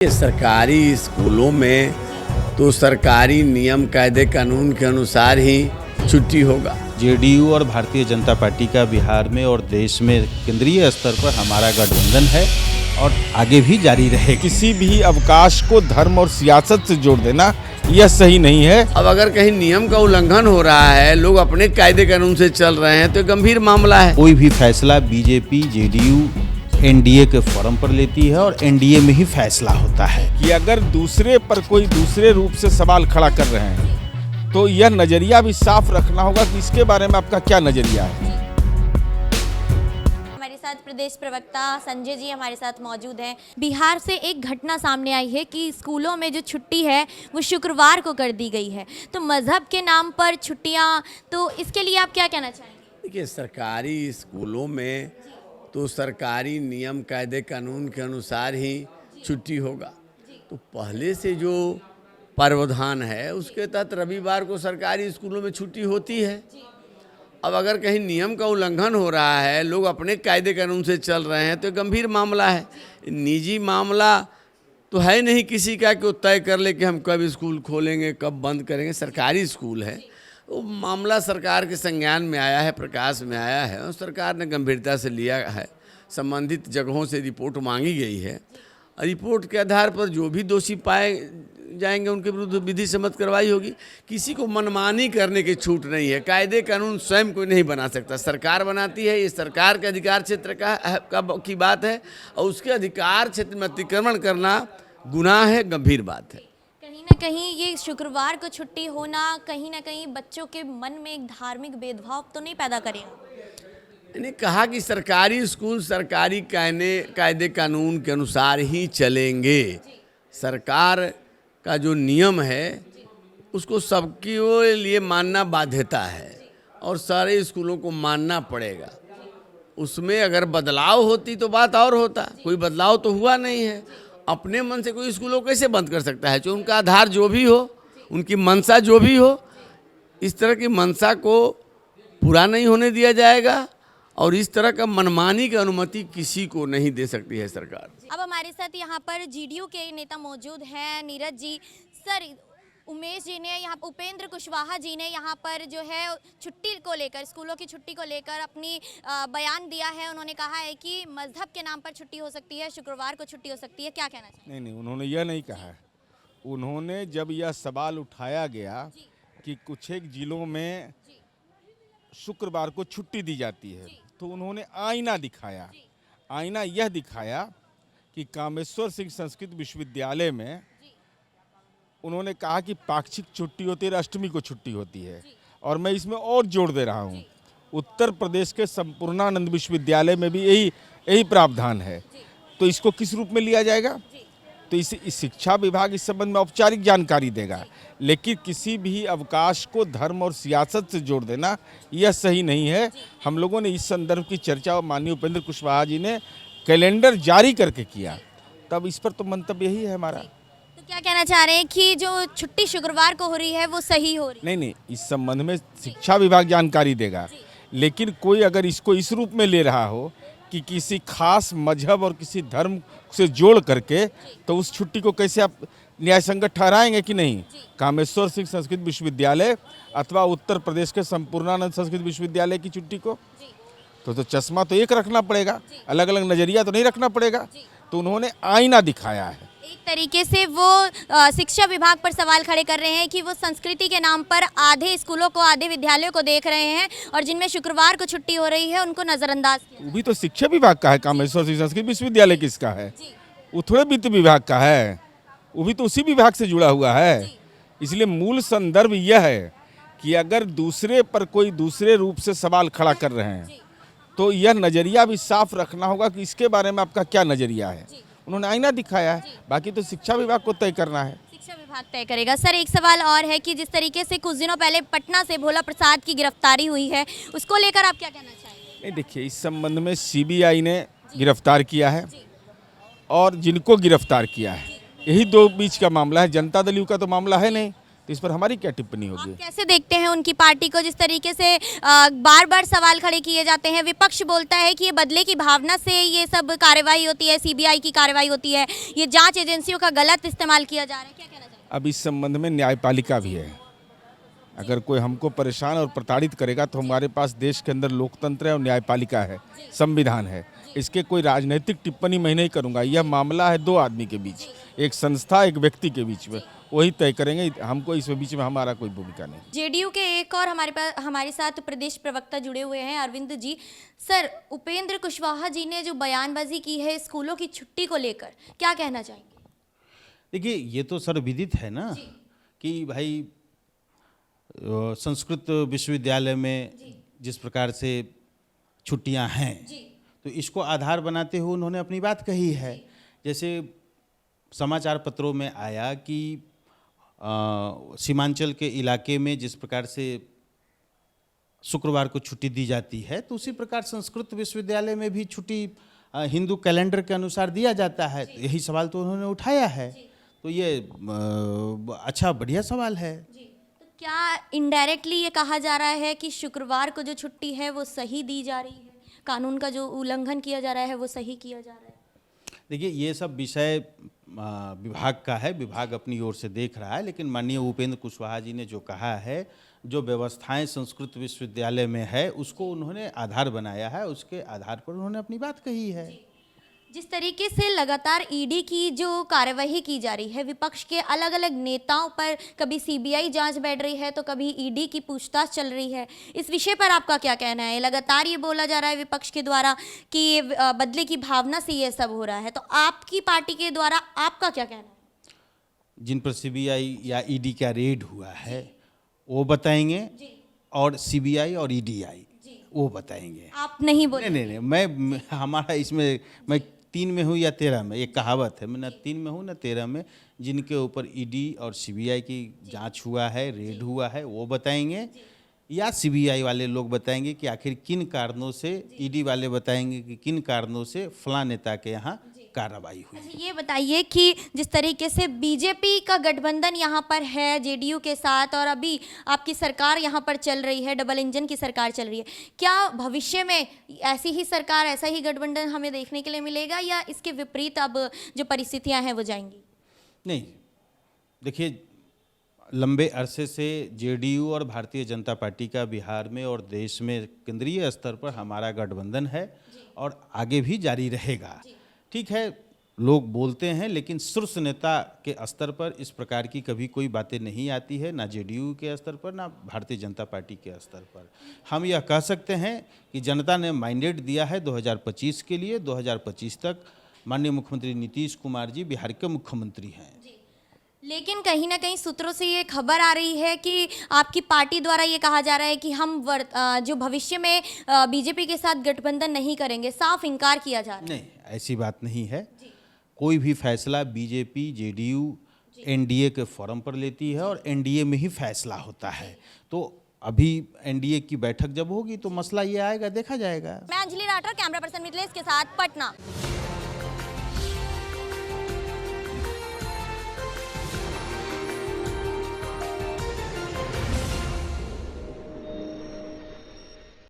सरकारी स्कूलों में तो सरकारी नियम कायदे कानून के अनुसार ही छुट्टी होगा। जेडीयू और भारतीय जनता पार्टी का बिहार में और देश में केंद्रीय स्तर पर हमारा गठबंधन है और आगे भी जारी रहे। किसी भी अवकाश को धर्म और सियासत से जोड़ देना यह सही नहीं है। अब अगर कहीं नियम का उल्लंघन हो रहा है, लोग अपने कायदे कानून से चल रहे हैं, तो गंभीर मामला है। कोई भी फैसला बीजेपी जेडीयू एनडीए के फोरम पर लेती है और एनडीए में ही फैसला होता है कि अगर दूसरे पर कोई दूसरे रूप से सवाल खड़ा कर रहे हैं तो यह नजरिया भी साफ रखना होगा कि इसके बारे में आपका क्या नजरिया है। हमारे साथ प्रदेश प्रवक्ता संजय जी हमारे साथ मौजूद हैं। बिहार से एक घटना सामने आई है कि स्कूलों में जो छुट्टी है वो शुक्रवार को कर दी गई है, तो मजहब के नाम पर छुट्टियां, तो इसके लिए आप क्या कहना चाहेंगे? देखिए, सरकारी स्कूलों में तो सरकारी नियम कायदे कानून के अनुसार ही छुट्टी होगा। तो पहले से जो प्रावधान है उसके तहत रविवार को सरकारी स्कूलों में छुट्टी होती है। अब अगर कहीं नियम का उल्लंघन हो रहा है, लोग अपने कायदे कानून से चल रहे हैं, तो गंभीर मामला है। निजी मामला तो है नहीं किसी का कि वो तय कर ले कि हम कब स्कूल खोलेंगे कब बंद करेंगे। सरकारी स्कूल है, वो मामला सरकार के संज्ञान में आया है, प्रकाश में आया है और सरकार ने गंभीरता से लिया है। संबंधित जगहों से रिपोर्ट मांगी गई है। रिपोर्ट के आधार पर जो भी दोषी पाए जाएंगे उनके विरुद्ध विधि सम्मत कार्रवाई होगी। किसी को मनमानी करने की छूट नहीं है। कायदे कानून स्वयं कोई नहीं बना सकता, सरकार बनाती है। ये सरकार के अधिकार क्षेत्र की बात है और उसके अधिकार क्षेत्र में अतिक्रमण करना गुनाह है, गंभीर बात है। कहीं ना कहीं ये शुक्रवार को छुट्टी होना कहीं ना कहीं बच्चों के मन में एक धार्मिक भेदभाव तो नहीं पैदा करेगा? मैंने कहा कि सरकारी स्कूल सरकारी कायदे कानून के अनुसार ही चलेंगे। सरकार का जो नियम है उसको सबके लिए मानना बाध्यता है और सारे स्कूलों को मानना पड़ेगा। उसमें अगर बदलाव होती तो बात और होता। कोई बदलाव तो हुआ नहीं है। अपने मन से कोई स्कूलों को कैसे बंद कर सकता है? जो उनका आधार जो भी हो, उनकी मंशा जो भी हो, इस तरह की मंशा को पूरा नहीं होने दिया जाएगा और इस तरह का मनमानी की अनुमति किसी को नहीं दे सकती है सरकार। अब हमारे साथ यहाँ पर जेडीयू के नेता मौजूद हैं, नीरज जी। सर, उमेश जी ने यहाँ, उपेंद्र कुशवाहा जी ने यहाँ पर जो है छुट्टी को लेकर, स्कूलों की छुट्टी को लेकर अपनी बयान दिया है। उन्होंने कहा है कि मजहब के नाम पर छुट्टी हो सकती है, शुक्रवार को छुट्टी हो सकती है। क्या कहना चाहिए? नहीं, उन्होंने यह नहीं कहा है। उन्होंने जब यह सवाल उठाया गया कि कुछ एक जिलों में शुक्रवार को छुट्टी दी जाती है, तो उन्होंने आईना दिखाया। आईना यह दिखाया कि कामेश्वर सिंह संस्कृत विश्वविद्यालय में उन्होंने कहा कि पाक्षिक छुट्टी होती है, अष्टमी को छुट्टी होती है। और मैं इसमें और जोड़ दे रहा हूँ, उत्तर प्रदेश के संपूर्णानंद विश्वविद्यालय में भी यही प्रावधान है। तो इसको किस रूप में लिया जाएगा? तो इस शिक्षा विभाग इस संबंध में औपचारिक जानकारी देगा, लेकिन किसी भी अवकाश को धर्म और सियासत से जोड़ देना यह सही नहीं है। हम लोगों ने इस संदर्भ की चर्चा और माननीय उपेंद्र कुशवाहा जी ने कैलेंडर जारी करके किया, तब इस पर तो मंतव्य यही है हमारा। तो क्या कहना चाह रहे हैं कि जो छुट्टी शुक्रवार को हो रही है वो सही हो रही है? नहीं, इस संबंध में शिक्षा विभाग जानकारी देगा, लेकिन कोई अगर इसको इस रूप में ले रहा हो कि किसी खास मजहब और किसी धर्म से जोड़ करके, तो उस छुट्टी को कैसे आप न्याय संगत ठहराएंगे कि नहीं? कामेश्वर सिंह संस्कृत विश्वविद्यालय अथवा उत्तर प्रदेश के संपूर्णानंद संस्कृत विश्वविद्यालय की छुट्टी को तो चश्मा तो एक रखना पड़ेगा, अलग अलग नजरिया तो नहीं रखना पड़ेगा। तो उन्होंने आईना दिखाया है। एक तरीके से वो शिक्षा विभाग पर सवाल खड़े कर रहे हैं कि वो संस्कृति के नाम पर आधे स्कूलों को, आधे विद्यालयों को देख रहे हैं और जिनमें शुक्रवार को छुट्टी हो रही है उनको नजरअंदाज किया। वो भी तो शिक्षा विभाग का है। कामेश्वर सिंह संस्कृत विश्वविद्यालय किसका है? वो थोड़े वित्त विभाग का है, वो भी तो उसी विभाग से जुड़ा हुआ है। इसलिए मूल संदर्भ यह है कि अगर दूसरे पर कोई दूसरे रूप से सवाल खड़ा कर रहे हैं तो यह नजरिया भी साफ रखना होगा कि इसके बारे में आपका क्या नजरिया है। उन्होंने आईना दिखाया है, बाकी तो शिक्षा विभाग को तय करना है। शिक्षा विभाग तय करेगा। सर, एक सवाल और है कि जिस तरीके से कुछ दिनों पहले पटना से भोला प्रसाद की गिरफ्तारी हुई है, उसको लेकर आप क्या कहना चाहेंगे? नहीं, देखिए, इस संबंध में सीबीआई ने गिरफ्तार किया है और जिनको गिरफ्तार किया है यही दो बीच का मामला है। जनता दल यू का तो मामला है नहीं। तो इस पर हमारी क्या टिप्पणी होगी? आप कैसे देखते हैं उनकी पार्टी को, जिस तरीके से बार बार सवाल खड़े किए जाते हैं? विपक्ष बोलता है कि ये बदले की भावना से ये सब कार्रवाई होती है, सीबीआई की कार्रवाई होती है, ये जांच एजेंसियों का गलत इस्तेमाल किया जा रहा है, क्या कहना चाहेंगे? अब इस संबंध में न्यायपालिका भी है। अगर कोई हमको परेशान और प्रताड़ित करेगा तो हमारे पास देश के अंदर लोकतंत्र है और न्यायपालिका है, संविधान है। इसके कोई राजनीतिक टिप्पणी मैं नहीं करूंगा। यह मामला है दो आदमी के बीच, एक संस्था एक व्यक्ति के बीच में, वही तय करेंगे। हमको इस बीच में हमारा कोई भूमिका नहीं। जेडीयू के एक और हमारे साथ प्रदेश प्रवक्ता जुड़े हुए हैं, अरविंद जी। सर, उपेंद्र कुशवाहा जी ने जो बयानबाजी की है स्कूलों की छुट्टी को लेकर, क्या कहना चाहेंगे? देखिए, ये तो सर्वविदित है ना कि भाई संस्कृत विश्वविद्यालय में जिस प्रकार से छुट्टियां हैं, तो इसको आधार बनाते हुए उन्होंने अपनी बात कही है। जैसे समाचार पत्रों में आया कि सीमांचल के इलाके में जिस प्रकार से शुक्रवार को छुट्टी दी जाती है, तो उसी प्रकार संस्कृत विश्वविद्यालय में भी छुट्टी हिंदू कैलेंडर के अनुसार दिया जाता है। यही सवाल तो उन्होंने उठाया है, तो ये अच्छा बढ़िया सवाल है। तो क्या इनडायरेक्टली ये कहा जा रहा है कि शुक्रवार को जो छुट्टी है वो सही दी जा रही है, कानून का जो उल्लंघन किया जा रहा है वो सही किया जा रहा है? देखिए, ये सब विषय विभाग का है, विभाग अपनी ओर से देख रहा है, लेकिन माननीय उपेंद्र कुशवाहा जी ने जो कहा है, जो व्यवस्थाएं संस्कृत विश्वविद्यालय में है उसको उन्होंने आधार बनाया है, उसके आधार पर उन्होंने अपनी बात कही है। जिस तरीके से लगातार ईडी की जो कार्यवाही की जा रही है, विपक्ष के अलग अलग नेताओं पर कभी सीबीआई जांच बैठ रही है तो कभी ईडी की पूछताछ चल रही है, इस विषय पर आपका क्या कहना है? लगातार ये बोला जा रहा है विपक्ष के द्वारा कि ये बदले की भावना से ये सब हो रहा है, तो आपकी पार्टी के द्वारा आपका क्या कहना है? जिन पर सीबीआई या ईडी का रेड हुआ है वो बताएंगे, और सीबीआई और ईडीआई वो बताएंगे। आप नहीं बोले? नहीं, मैं हमारा इसमें मैं 3 में हूँ या 13 में, ये कहावत है, मैं ना 3 में हूँ ना 13 में। जिनके ऊपर ईडी और सीबीआई की जांच हुआ है, रेड हुआ है, वो बताएंगे, या सीबीआई वाले लोग बताएंगे कि आखिर किन कारणों से, ईडी वाले बताएंगे कि किन कारणों से फलां नेता के यहाँ कार्रवाई हुई। अच्छा, ये बताइए कि जिस तरीके से बीजेपी का गठबंधन यहाँ पर है जेडीयू के साथ, और अभी आपकी सरकार यहाँ पर चल रही है, डबल इंजन की सरकार चल रही है, क्या भविष्य में ऐसी ही सरकार, ऐसा ही गठबंधन हमें देखने के लिए मिलेगा, या इसके विपरीत अब जो परिस्थितियाँ हैं वो जाएंगी? नहीं, देखिए, लंबे अरसे से जेडीयू और भारतीय जनता पार्टी का बिहार में और देश में केंद्रीय स्तर पर हमारा गठबंधन है और आगे भी जारी रहेगा। ठीक है, लोग बोलते हैं, लेकिन शीर्ष नेता के स्तर पर इस प्रकार की कभी कोई बातें नहीं आती है, ना जेडीयू के स्तर पर ना भारतीय जनता पार्टी के स्तर पर। हम यह कह सकते हैं कि जनता ने मैंडेट दिया है 2025 के लिए। 2025 तक माननीय मुख्यमंत्री नीतीश कुमार जी बिहार के मुख्यमंत्री हैं। लेकिन कहीं ना कहीं सूत्रों से ये खबर आ रही है कि आपकी पार्टी द्वारा ये कहा जा रहा है कि हम जो भविष्य में बीजेपी के साथ गठबंधन नहीं करेंगे, साफ इनकार किया जा रहा है। नहीं, ऐसी बात नहीं है। कोई भी फैसला बीजेपी, जेडीयू, एनडीए के फोरम पर लेती है और एनडीए में ही फैसला होता है। तो अभी एनडीए की बैठक जब होगी तो मसला ये आएगा, देखा जाएगा। मैं अंजलि राठौर, कैमरा पर्सन मिथिलेश के साथ, पटना।